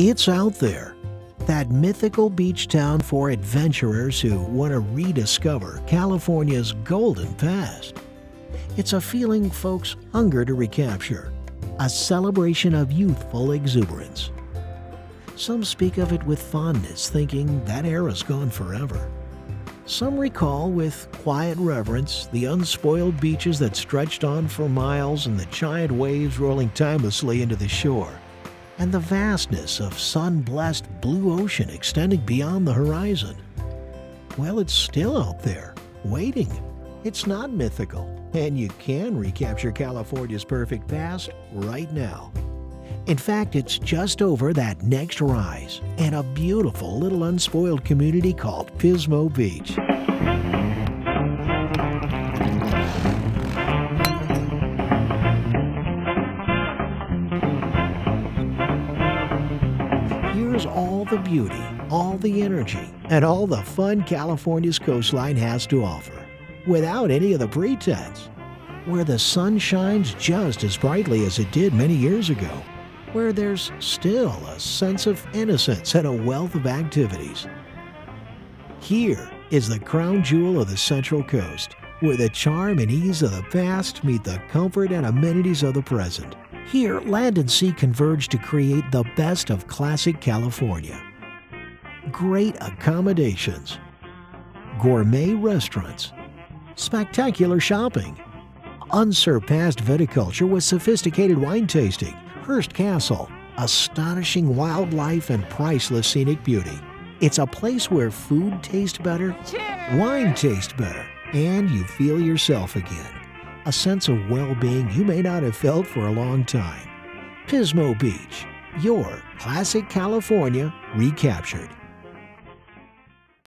It's out there, that mythical beach town for adventurers who want to rediscover California's golden past. It's a feeling folks hunger to recapture, a celebration of youthful exuberance. Some speak of it with fondness, thinking that era's gone forever. Some recall with quiet reverence the unspoiled beaches that stretched on for miles and the giant waves rolling timelessly into the shore, and the vastness of sun-blessed blue ocean extending beyond the horizon. Well, it's still out there, waiting. It's not mythical, and you can recapture California's perfect past right now. In fact, it's just over that next rise and a beautiful little unspoiled community called Pismo Beach. Here's all the beauty, all the energy, and all the fun California's coastline has to offer, without any of the pretense. Where the sun shines just as brightly as it did many years ago. Where there's still a sense of innocence and a wealth of activities. Here is the crown jewel of the Central Coast, where the charm and ease of the past meet the comfort and amenities of the present. Here, land and sea converge to create the best of classic California. Great accommodations, gourmet restaurants, spectacular shopping, unsurpassed viticulture with sophisticated wine tasting, Hearst Castle, astonishing wildlife and priceless scenic beauty. It's a place where food tastes better, wine tastes better, and you feel yourself again. A sense of well-being you may not have felt for a long time. Pismo Beach, your classic California recaptured.